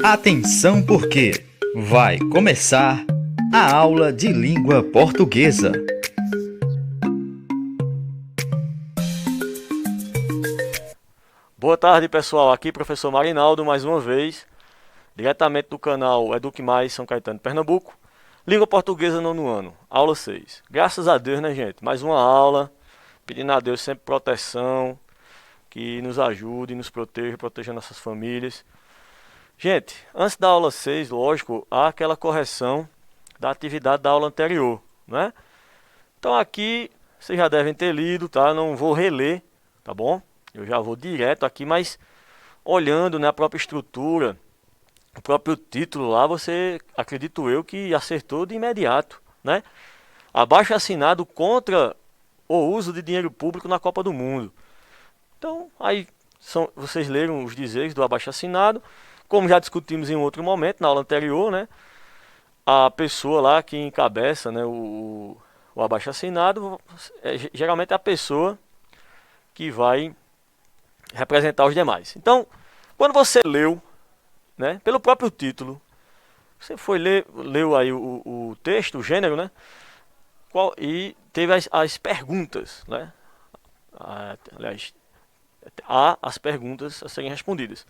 Atenção porque vai começar a aula de língua portuguesa. Boa tarde, pessoal. Aqui professor Marinaldo mais uma vez, diretamente do canal Eduque Mais São Caetano, Pernambuco. Língua portuguesa nono ano, aula 6. Graças a Deus, né, gente? Mais uma aula, pedindo a Deus sempre proteção, que nos ajude, nos proteja nossas famílias. Gente, antes da aula 6, lógico, há aquela correção da atividade da aula anterior, né? Então aqui vocês já devem ter lido, tá? Não vou reler, tá bom? Eu já vou direto aqui, mas olhando, né, a própria estrutura, o próprio título lá, você, acredito eu, que acertou de imediato, né? Abaixo-assinado contra o uso de dinheiro público na Copa do Mundo. Então, aí vocês leram os dizeres do abaixo-assinado, como já discutimos em outro momento, na aula anterior, né? A pessoa lá que encabeça, né, o abaixo-assinado geralmente é a pessoa que vai representar os demais. Então, quando você leu, né, pelo próprio título, você foi leu aí o texto, o gênero, né, e teve as perguntas, né, aliás, há as perguntas a serem respondidas.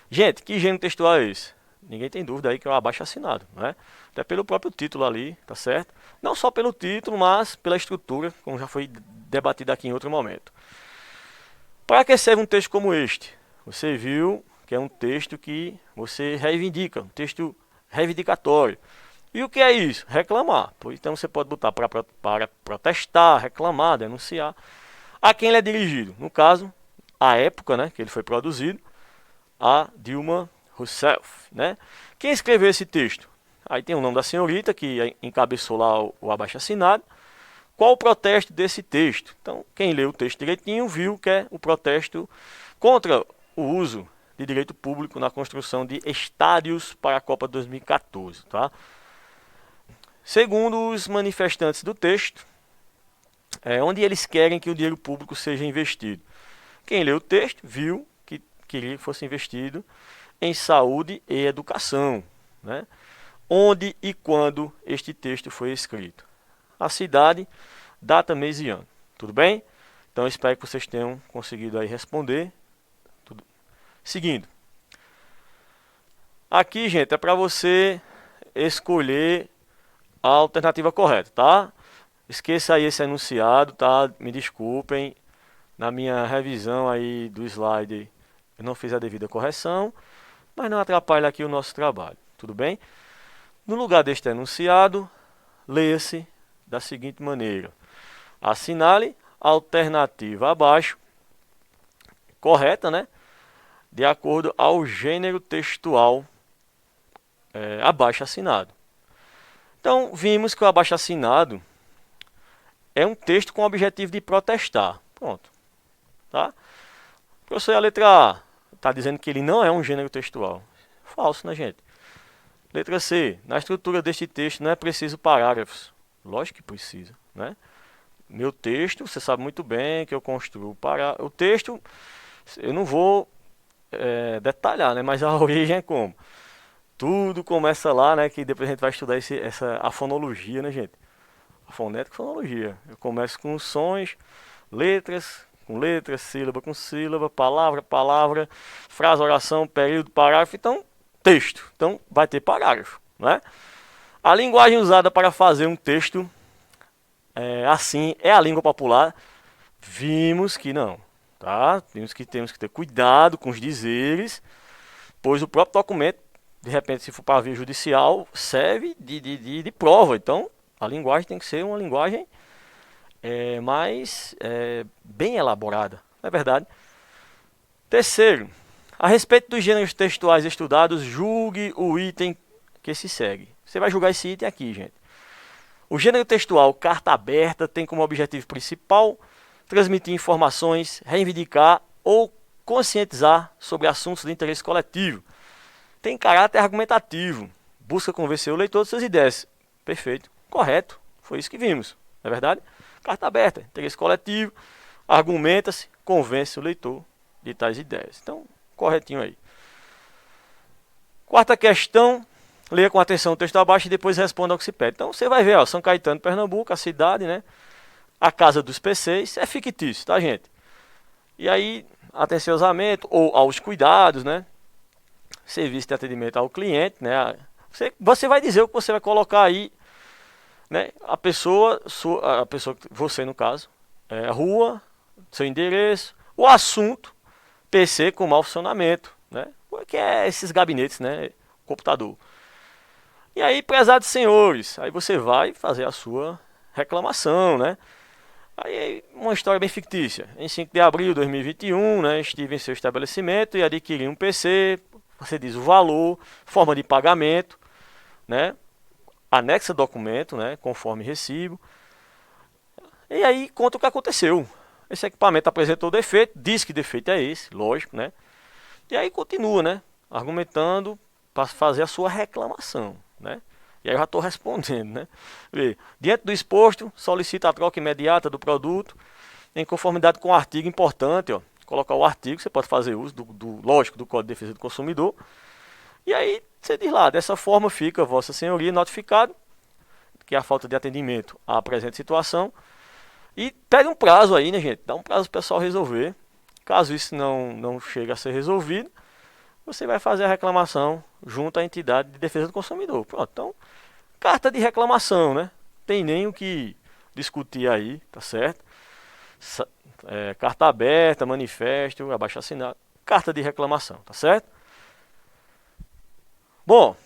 Gente, que gênero textual é esse? Ninguém tem dúvida aí que é o abaixo-assinado, né? Até pelo próprio título ali, tá certo? Não só pelo título, mas pela estrutura, como já foi debatido aqui em outro momento. Para que serve um texto como este? Você viu que é um texto que você reivindica, um texto reivindicatório. E o que é isso? Reclamar. Então você pode botar para protestar, reclamar, denunciar. A quem ele é dirigido? No caso, a época, né, que ele foi produzido, a Dilma Rousseff, né? Quem escreveu esse texto? Aí tem o nome da senhorita que encabeçou lá o abaixo-assinado. Qual o protesto desse texto? Então, quem leu o texto direitinho viu que é o protesto contra o uso de direito público na construção de estádios para a Copa 2014, tá? Segundo os manifestantes do texto, onde eles querem que o dinheiro público seja investido. Quem leu o texto viu que queria que fosse investido em saúde e educação, né? Onde e quando este texto foi escrito? A cidade, data, mês e ano. Tudo bem? Então espero que vocês tenham conseguido aí responder. Seguindo. Aqui, gente, é para você escolher a alternativa correta, tá? Esqueça aí esse enunciado, tá? Me desculpem. Na minha revisão aí do slide, eu não fiz a devida correção, mas não atrapalha aqui o nosso trabalho. Tudo bem? No lugar deste enunciado, leia-se da seguinte maneira: assinale a alternativa abaixo, correta, né? De acordo ao gênero textual abaixo assinado. Então, vimos que o abaixo assinado é um texto com o objetivo de protestar. Pronto. Tá? Professor, a letra A está dizendo que ele não é um gênero textual. Falso, né, gente? Letra C. Na estrutura deste texto não é preciso parágrafos. Lógico que precisa, né? Meu texto, você sabe muito bem que eu construo para o texto. Eu não vou detalhar, né? Mas a origem é como? Tudo começa lá, né? Que depois a gente vai estudar a fonologia, né, gente? A fonética e fonologia. Eu começo com sons, letras, com letras, sílaba com sílaba, palavra, palavra, frase, oração, período, parágrafo. Então, texto. Então, vai ter parágrafo, né? A linguagem usada para fazer um texto assim é a língua popular. Vimos que não, tá? Vimos que temos que ter cuidado com os dizeres, pois o próprio documento, de repente, se for para via judicial, serve de prova. Então, a linguagem tem que ser uma linguagem mais bem elaborada, não é verdade? Terceiro, a respeito dos gêneros textuais estudados, julgue o item que se segue. Você vai julgar esse item aqui, gente. O gênero textual carta aberta tem como objetivo principal transmitir informações, reivindicar ou conscientizar sobre assuntos de interesse coletivo. Tem caráter argumentativo, busca convencer o leitor de suas ideias. Perfeito, correto, foi isso que vimos, não é verdade? Carta aberta, interesse coletivo, argumenta-se, convence o leitor de tais ideias. Então, corretinho aí. Quarta questão, leia com atenção o texto abaixo e depois responda ao que se pede. Então você vai ver, ó, São Caetano, Pernambuco, a cidade, né? A casa dos PCs, é fictício, tá, gente? E aí, atenciosamente, ou aos cuidados, né? Serviço de atendimento ao cliente, né? Você vai dizer o que você vai colocar aí, né? A pessoa, você no caso, a rua, seu endereço, o assunto, PC com mau funcionamento, né? Que é esses gabinetes, né? Computador. E aí, prezados senhores, aí você vai fazer a sua reclamação, né? Aí, uma história bem fictícia. Em 5 de abril de 2021, né, estive em seu estabelecimento e adquiri um PC. Você diz o valor, forma de pagamento, né? Anexa documento, né, conforme recibo. E aí conta o que aconteceu. Esse equipamento apresentou defeito, diz que defeito é esse, lógico, né? E aí continua, né, argumentando para fazer a sua reclamação, né? E aí eu já estou respondendo, né? Diante do exposto, solicita a troca imediata do produto em conformidade com o artigo importante, ó. Colocar o artigo, você pode fazer uso lógico, do Código de Defesa do Consumidor. E aí você diz lá, dessa forma fica Vossa Senhoria notificado que a falta de atendimento à presente situação. E pede um prazo aí, né, gente? Dá um prazo para o pessoal resolver. Caso isso não chegue a ser resolvido, você vai fazer a reclamação junto à entidade de defesa do consumidor. Pronto, então, carta de reclamação, né? Tem nem o que discutir aí, tá certo? Carta aberta, manifesto, abaixo assinado, carta de reclamação, tá certo? Bom,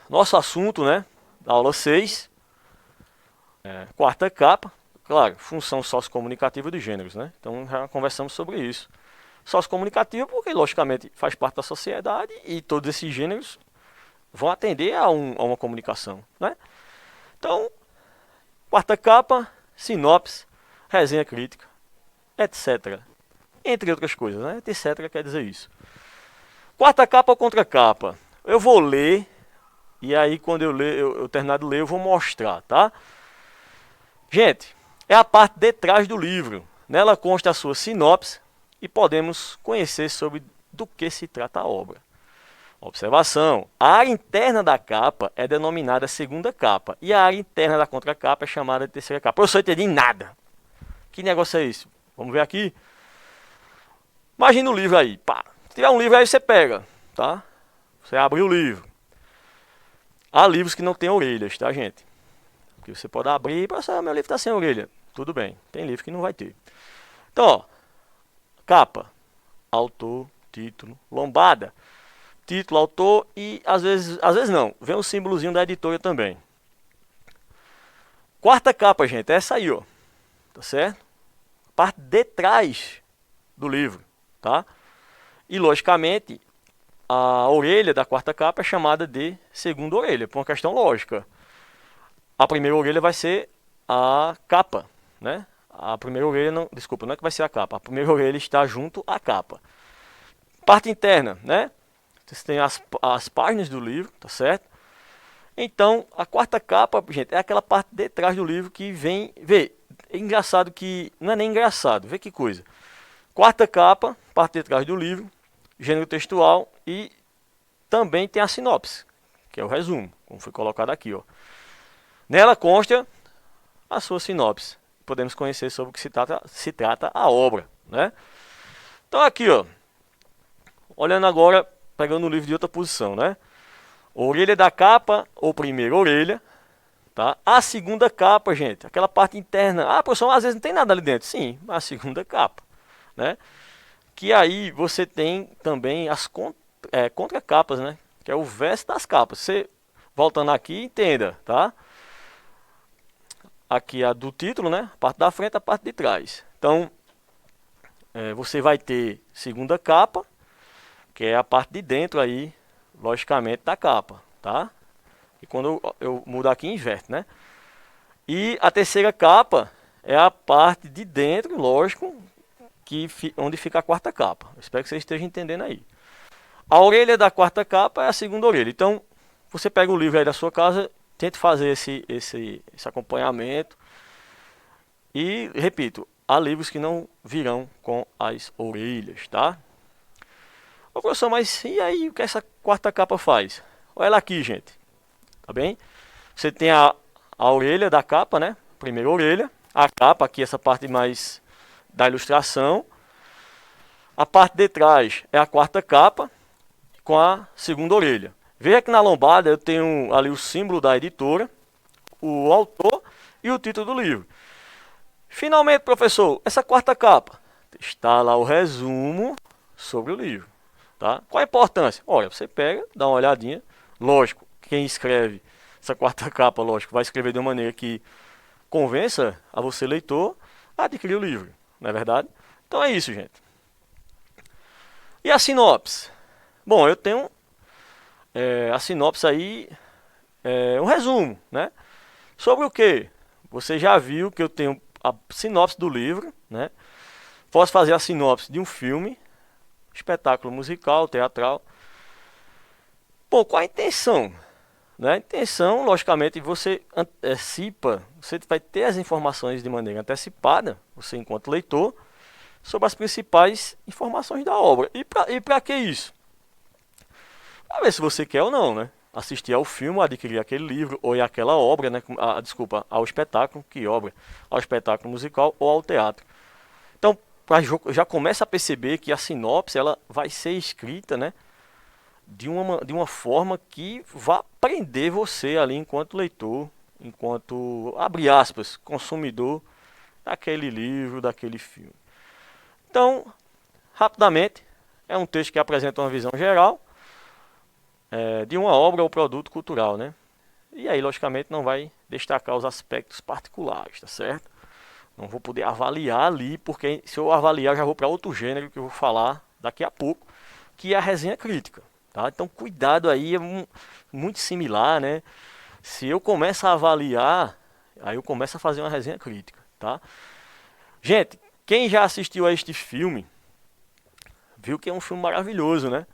nosso assunto, né? Da aula 6, quarta capa, claro, função sociocomunicativa dos gêneros, né? Então já conversamos sobre isso. Sociocomunicativa porque, logicamente, faz parte da sociedade e todos esses gêneros vão atender a uma comunicação, né? Então, quarta capa, sinopse, resenha crítica, etc. Entre outras coisas, né? Etc. quer dizer isso. Quarta capa ou contracapa? Eu vou ler, e aí quando eu terminar de ler, eu vou mostrar, tá? Gente, é a parte de trás do livro. Nela consta a sua sinopse e podemos conhecer sobre do que se trata a obra. Observação: a área interna da capa é denominada segunda capa e a área interna da contracapa é chamada de terceira capa. Eu só entendi nada. Que negócio é isso? Vamos ver aqui. Imagina o livro aí. Pá. Se tiver um livro aí você pega, tá? Você abre o livro. Há livros que não têm orelhas, tá, gente? Que você pode abrir e pensar, meu livro está sem orelha. Tudo bem. Tem livro que não vai ter. Então, ó, capa, autor, título, lombada. Título, autor e às vezes não, vem um símbolozinho da editora também. Quarta capa, gente, é essa aí, ó. Tá certo? Parte de trás do livro, tá? E logicamente, a orelha da quarta capa é chamada de segunda orelha, por uma questão lógica. A primeira orelha vai ser a capa, né? A primeira orelha, não é que vai ser a capa. A primeira orelha está junto à capa. Parte interna, né? Você tem as páginas do livro, tá certo? Então, a quarta capa, gente, é aquela parte de trás do livro que vem... Vê, é engraçado que... Não é nem engraçado, vê que coisa. Quarta capa, parte de trás do livro, gênero textual e também tem a sinopse, que é o resumo, como foi colocado aqui, ó. Nela consta a sua sinopse. Podemos conhecer sobre o que se trata a obra, né? Então aqui, ó. Olhando agora, pegando o livro de outra posição, né? Orelha da capa, ou primeira orelha, tá? A segunda capa, gente, aquela parte interna. Ah, professor, às vezes não tem nada ali dentro. Sim, a segunda capa, né? Que aí você tem também as contracapas, né? Que é o verso das capas. Você, voltando aqui, entenda, tá? Aqui a do título, né? A parte da frente, a parte de trás. Então, você vai ter segunda capa, que é a parte de dentro aí, logicamente, da capa, tá? E quando eu mudo aqui, inverte, né? E a terceira capa é a parte de dentro, lógico, onde fica a quarta capa. Eu espero que você esteja entendendo aí. A orelha da quarta capa é a segunda orelha. Então, você pega o livro aí da sua casa, tente fazer esse acompanhamento. E, repito, há livros que não virão com as orelhas, tá? Ô professor, mas e aí o que essa quarta capa faz? Olha ela aqui, gente. Tá bem? Você tem a orelha da capa, né? Primeira orelha. A capa aqui, essa parte mais da ilustração. A parte de trás é a quarta capa com a segunda orelha. Veja que na lombada eu tenho ali o símbolo da editora, o autor e o título do livro. Finalmente, professor, essa quarta capa está lá o resumo sobre o livro. Tá? Qual a importância? Olha, você pega, dá uma olhadinha. Lógico, quem escreve essa quarta capa, lógico, vai escrever de uma maneira que convença a você, leitor, a adquirir o livro. Não é verdade? Então é isso, gente. E a sinopse? Bom, eu tenho a sinopse aí, um resumo, né? Sobre o que? Você já viu que eu tenho a sinopse do livro, né? Posso fazer a sinopse de um filme, espetáculo musical, teatral. Bom, qual a intenção? Né? A intenção, logicamente, você antecipa, você vai ter as informações de maneira antecipada, você enquanto leitor, sobre as principais informações da obra. E para que isso? Para ver se você quer ou não, né? Assistir ao filme, adquirir aquele livro ou aquela obra, né? Desculpa, ao espetáculo, que obra? Ao espetáculo musical ou ao teatro. Então, já começa a perceber que a sinopse ela vai ser escrita, né? De uma forma que vá prender você ali enquanto leitor, enquanto, abre aspas, consumidor daquele livro, daquele filme. Então, rapidamente, é um texto que apresenta uma visão geral de uma obra ou produto cultural, né? E aí, logicamente, não vai destacar os aspectos particulares, tá certo? Não vou poder avaliar ali, porque se eu avaliar, já vou para outro gênero que eu vou falar daqui a pouco, que é a resenha crítica. Tá? Então, cuidado aí, é muito similar, né? Se eu começo a avaliar, aí eu começo a fazer uma resenha crítica, tá? Gente, quem já assistiu a este filme, viu que é um filme maravilhoso, né?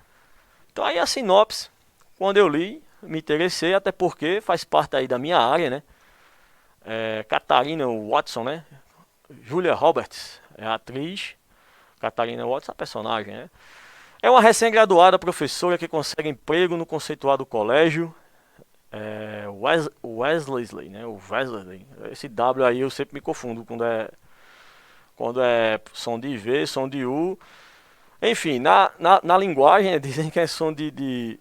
Então aí a sinopse, quando eu li, me interessei, até porque faz parte aí da minha área, né? Katharina Watson, né? Julia Roberts é a atriz, Katharina Watson é a personagem, né? É uma recém-graduada professora que consegue emprego no conceituado colégio Wellesley, né? O Wellesley. Esse W aí eu sempre me confundo quando é som de V, som de U. Enfim, na linguagem dizem que é som de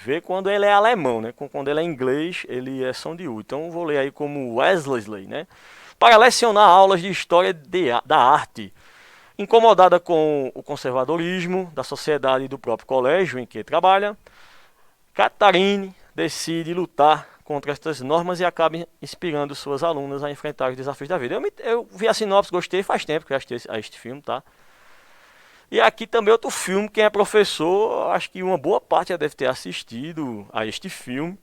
V quando ele é alemão, né? Quando ele é inglês, ele é som de U. Então eu vou ler aí como Wellesley, né? Para lecionar aulas de história da arte. Incomodada com o conservadorismo da sociedade e do próprio colégio em que trabalha, Katharine decide lutar contra estas normas e acaba inspirando suas alunas a enfrentar os desafios da vida. Eu vi a sinopse, gostei, faz tempo que eu assisti a este filme, tá? E aqui também outro filme, quem é professor, acho que uma boa parte já deve ter assistido a este filme.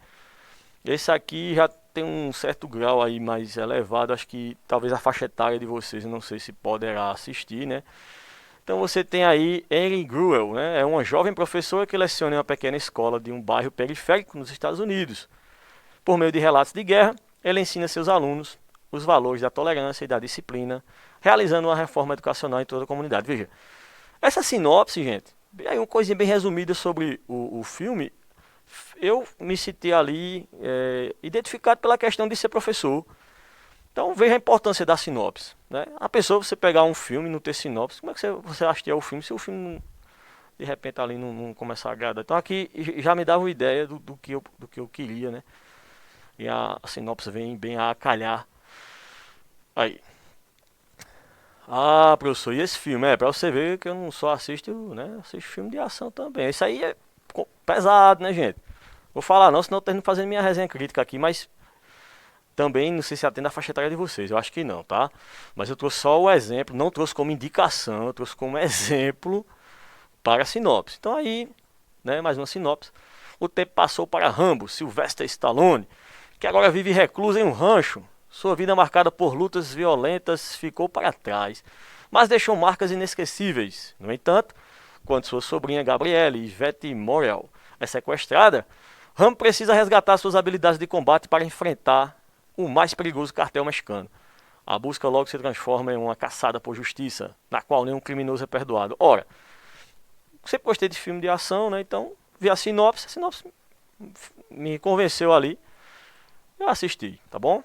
Esse aqui já tem um certo grau aí mais elevado, acho que talvez a faixa etária de vocês, não sei se poderá assistir, né? Então você tem aí Annie Gruel, né? É uma jovem professora que leciona em uma pequena escola de um bairro periférico nos Estados Unidos. Por meio de relatos de guerra, ela ensina seus alunos os valores da tolerância e da disciplina, realizando uma reforma educacional em toda a comunidade. Veja, essa sinopse, gente, aí uma coisinha bem resumida sobre o filme, eu me senti ali identificado pela questão de ser professor. Então veja a importância da sinopse, né? A pessoa, você pegar um filme e não ter sinopse, como é que você assistir o filme se o filme de repente ali não começar a agradar? Então aqui já me dava uma ideia do que eu queria, né? E a sinopse vem bem a calhar. Aí. Ah, professor, e esse filme? Pra você ver que eu não só assisto, né? Assisto filme de ação também. Isso aí é pesado, né, gente? Vou falar não, senão eu termino fazendo minha resenha crítica aqui, mas também não sei se atende a faixa etária de vocês, eu acho que não, tá? Mas eu trouxe só o exemplo, não trouxe como indicação, eu trouxe como exemplo para a sinopse. Então aí, né, mais uma sinopse. O tempo passou para Rambo, Sylvester Stallone, que agora vive recluso em um rancho. Sua vida marcada por lutas violentas ficou para trás, mas deixou marcas inesquecíveis. No entanto, quando sua sobrinha Gabrielle, Yvette Morel, é sequestrada, Rambo precisa resgatar suas habilidades de combate para enfrentar o mais perigoso cartel mexicano. A busca logo se transforma em uma caçada por justiça, na qual nenhum criminoso é perdoado. Ora, sempre gostei de filme de ação, né? Então, vi a sinopse me convenceu ali. Eu assisti, tá bom?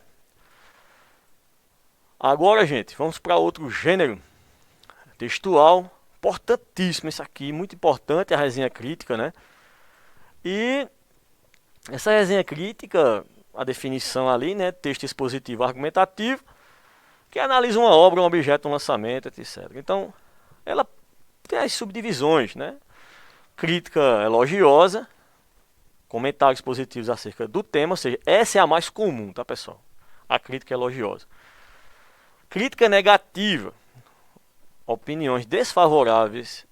Agora, gente, vamos para outro gênero textual. Importantíssimo isso aqui, muito importante a resenha crítica, né? E essa resenha crítica, a definição ali, né? Texto expositivo argumentativo, que analisa uma obra, um objeto, um lançamento, etc. Então, ela tem as subdivisões, né? Crítica elogiosa, comentários positivos acerca do tema, ou seja, essa é a mais comum, tá, pessoal? A crítica elogiosa. Crítica negativa, opiniões desfavoráveis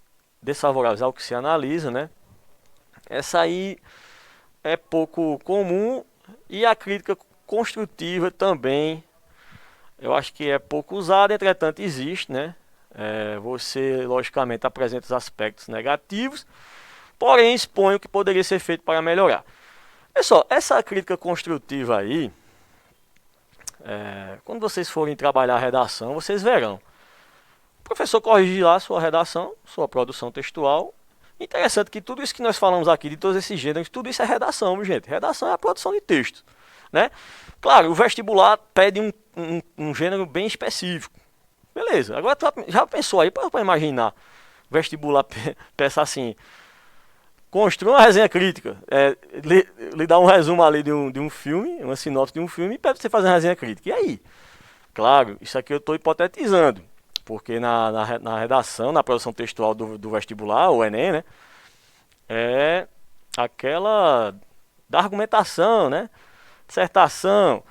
ao que se analisa, né? Essa aí é pouco comum, e a crítica construtiva também, eu acho que é pouco usada, entretanto existe, né? Você, logicamente, apresenta os aspectos negativos, porém expõe o que poderia ser feito para melhorar. Pessoal, essa crítica construtiva aí, quando vocês forem trabalhar a redação, vocês verão. O professor corrige lá sua redação, sua produção textual. Interessante que tudo isso que nós falamos aqui, de todos esses gêneros, tudo isso é redação, gente. Redação é a produção de texto, né? Claro, o vestibular pede um gênero bem específico. Beleza, agora tu já pensou aí para imaginar? Vestibular peça assim: construa uma resenha crítica, lhe dá um resumo ali de um filme, uma sinopse de um filme, e pede pra você fazer uma resenha crítica. E aí? Claro, isso aqui eu estou hipotetizando, porque na redação, na produção textual do vestibular, o Enem, né? É aquela da argumentação, né? Dissertação.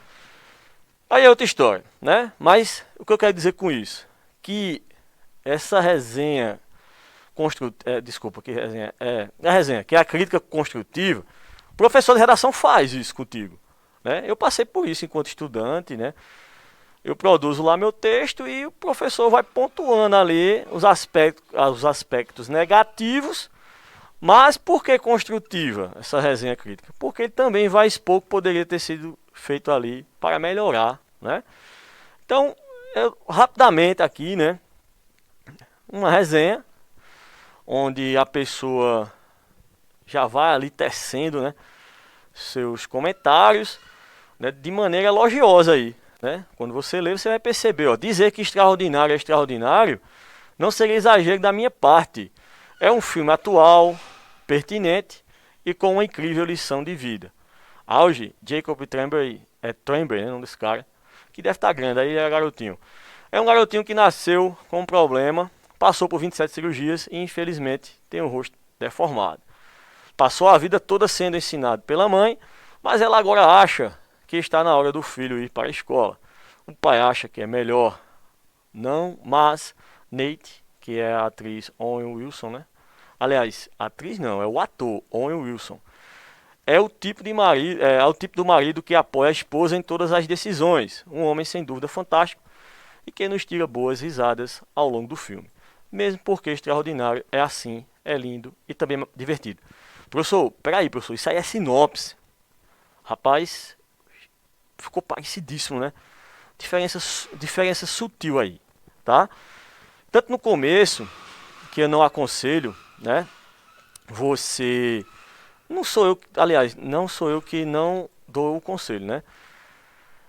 Aí é outra história, né? Mas o que eu quero dizer com isso? Que essa resenha desculpa, que resenha? A resenha, que é a crítica construtiva, o professor de redação faz isso contigo, né? Eu passei por isso enquanto estudante, né? Eu produzo lá meu texto e o professor vai pontuando ali os aspectos negativos. Mas por que construtiva essa resenha crítica? Porque ele também vai expor o que poderia ter sido feito ali para melhorar, né? Então, rapidamente aqui, né? Uma resenha onde a pessoa já vai ali tecendo, né, seus comentários, né, de maneira elogiosa aí, né? Quando você lê, você vai perceber, ó, dizer que extraordinário é extraordinário não seria exagero da minha parte. É um filme atual, pertinente e com uma incrível lição de vida. Auge, Jacob Tremblay, Tremblay, né, o nome desse cara, que deve estar grande, aí é garotinho. É um garotinho que nasceu com um problema, passou por 27 cirurgias e infelizmente tem o rosto deformado. Passou a vida toda sendo ensinado pela mãe, mas ela agora acha que está na hora do filho ir para a escola. O pai acha que é melhor não, mas Nate, que é a atriz Owen Wilson, né? Aliás, atriz não, é o ator Owen Wilson. É o tipo do marido que apoia a esposa em todas as decisões. Um homem sem dúvida fantástico e que nos tira boas risadas ao longo do filme. Mesmo porque extraordinário é assim, é lindo e também divertido. Professor, peraí, professor, isso aí é sinopse. Rapaz, ficou parecidíssimo, né? Diferença sutil aí, tá? Tanto no começo, que eu não aconselho, né? Você... Não sou eu, aliás, não sou eu que não dou o conselho, né?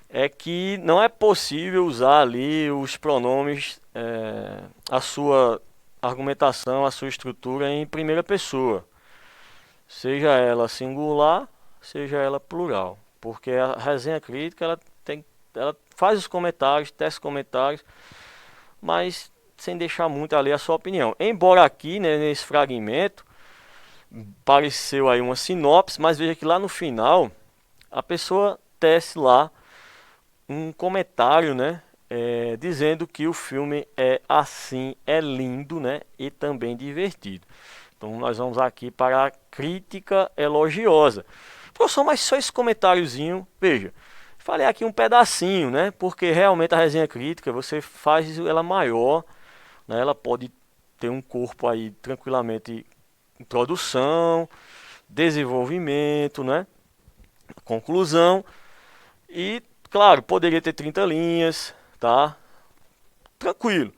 É que não é possível usar ali os pronomes, a sua argumentação, a sua estrutura em primeira pessoa. Seja ela singular, seja ela plural. Porque a resenha crítica, ela faz os comentários, tece comentários, mas sem deixar muito ali a sua opinião. Embora aqui, né, nesse fragmento, pareceu aí uma sinopse, mas veja que lá no final, a pessoa tece lá um comentário, né, dizendo que o filme é assim, é lindo, né, e também divertido. Então nós vamos aqui para a crítica elogiosa. Professor, mas só esse comentáriozinho, veja, falei aqui um pedacinho, né, porque realmente a resenha crítica, você faz ela maior, né, ela pode ter um corpo aí tranquilamente, introdução, desenvolvimento, né, conclusão, e claro, poderia ter 30 linhas, tá? Tranquilo.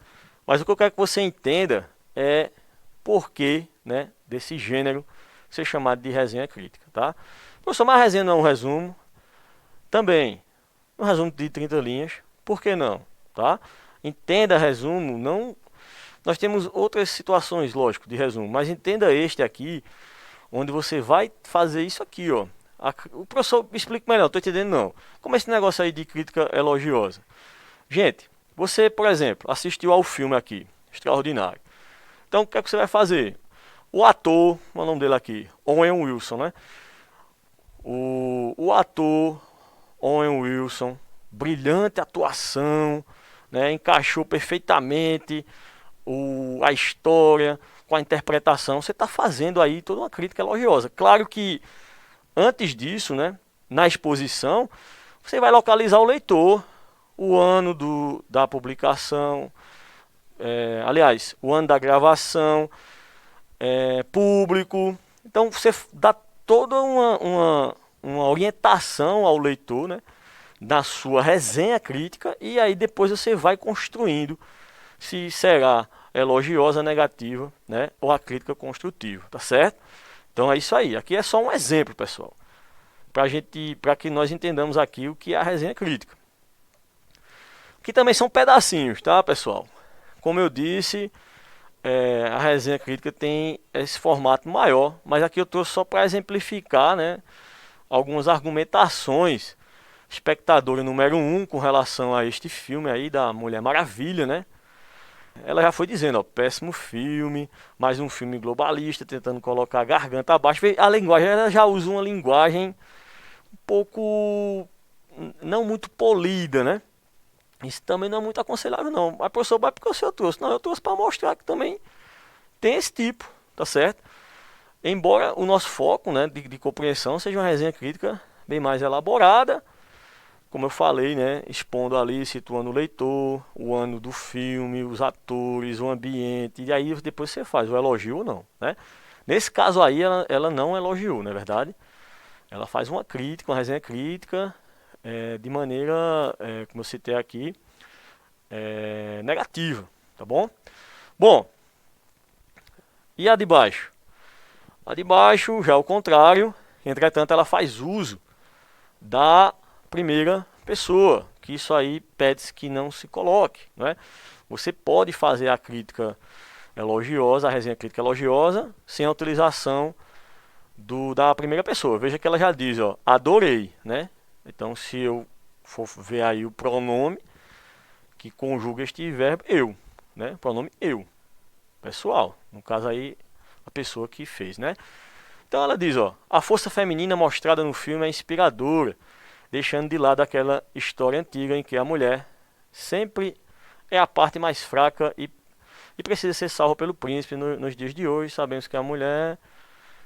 Mas o que eu quero que você entenda é porquê, né, desse gênero ser chamado de resenha crítica, tá? Professor, mas a resenha não é um resumo? Também, um resumo de 30 linhas, por que não, tá? Entenda resumo, não... Nós temos outras situações, lógico, de resumo, mas entenda este aqui, onde você vai fazer isso aqui, ó. O professor explica melhor, não tô entendendo não. Como é esse negócio aí de crítica elogiosa? Gente, você, por exemplo, assistiu ao filme aqui, Extraordinário. Então, o que é que você vai fazer? O ator, qual é o nome dele aqui? Owen Wilson, né? O ator Owen Wilson, brilhante atuação, né? Encaixou perfeitamente a história com a interpretação. Você está fazendo aí toda uma crítica elogiosa. Claro que antes disso, né, na exposição, você vai localizar o leitor, o ano da publicação, aliás, o ano da gravação, público. Então você dá toda uma orientação ao leitor, né, na sua resenha crítica, e aí depois você vai construindo se será elogiosa, negativa, né, ou a crítica construtiva, tá certo? Então é isso aí. Aqui é só um exemplo, pessoal, para que nós entendamos aqui o que é a resenha crítica. Que também são pedacinhos, tá, pessoal? Como eu disse, a resenha crítica tem esse formato maior, mas aqui eu trouxe só para exemplificar, né, algumas argumentações. Espectadora número 1 com relação a este filme aí da Mulher Maravilha, né? Ela já foi dizendo, ó, péssimo filme, mais um filme globalista, tentando colocar a garganta abaixo. A linguagem, ela já usa uma linguagem um pouco, não muito polida, né? Isso também não é muito aconselhável, não. Mas, professor, mas porque eu trouxe? Não, eu trouxe para mostrar que também tem esse tipo, tá certo? Embora o nosso foco, né, de compreensão seja uma resenha crítica bem mais elaborada, como eu falei, né, expondo ali, situando o leitor, o ano do filme, os atores, o ambiente, e aí depois você faz o elogio ou não, né? Nesse caso aí, ela não elogiou, não é verdade? Ela faz uma crítica, uma resenha crítica, de maneira, como eu citei aqui, negativa, tá bom? Bom, e a de baixo? A de baixo já é o contrário, entretanto ela faz uso da primeira pessoa, que isso aí pede-se que não se coloque, né? Você pode fazer a crítica elogiosa, a resenha crítica elogiosa, sem a utilização da primeira pessoa. Veja que ela já diz, ó, adorei, né? Então, se eu for ver aí o pronome que conjuga este verbo, eu, né? Pronome eu, pessoal. No caso aí, a pessoa que fez, né? Então ela diz, ó, a força feminina mostrada no filme é inspiradora, deixando de lado aquela história antiga em que a mulher sempre é a parte mais fraca e precisa ser salva pelo príncipe. Nos dias de hoje, sabemos que a mulher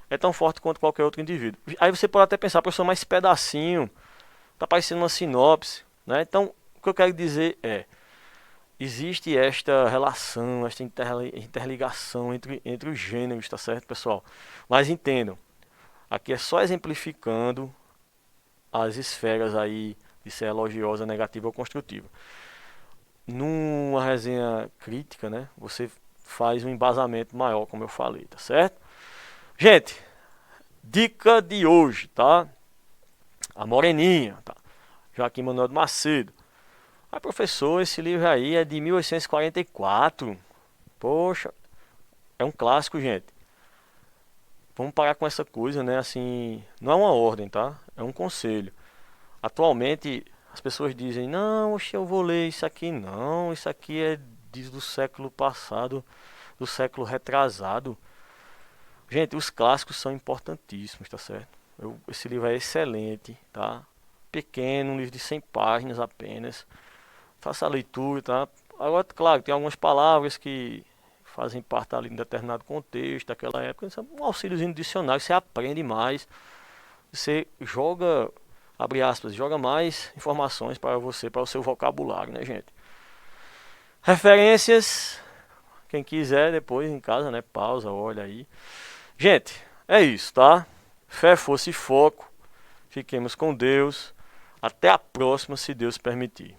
é tão forte quanto qualquer outro indivíduo. Aí você pode até pensar, professor, mas esse pedacinho está parecendo uma sinopse, né? Então, o que eu quero dizer é, existe esta relação, esta interligação entre os gêneros, tá certo, pessoal? Mas entendam, aqui é só exemplificando as esferas aí de ser elogiosa, negativa ou construtiva. Numa resenha crítica, né, você faz um embasamento maior, como eu falei, tá certo? Gente, dica de hoje, tá? A Moreninha, tá? Joaquim Manuel de Macedo. Ah, professor, esse livro aí é de 1844. Poxa, é um clássico, gente. Vamos parar com essa coisa, né? Assim, não é uma ordem, tá? É um conselho. Atualmente, as pessoas dizem, não, oxe, eu vou ler isso aqui. Não, isso aqui é do século passado, do século retrasado. Gente, os clássicos são importantíssimos, tá certo? Esse livro é excelente, tá? Pequeno, um livro de 100 páginas apenas. Faça a leitura, tá? Agora, claro, tem algumas palavras que fazem parte ali de um determinado contexto, daquela época. Isso é um auxíliozinho no dicionário, você aprende mais. Você joga, abre aspas, joga mais informações para você, para o seu vocabulário, né, gente? Referências, quem quiser depois em casa, né, pausa, olha aí. Gente, é isso, tá? Fé, força e foco. Fiquemos com Deus. Até a próxima, se Deus permitir.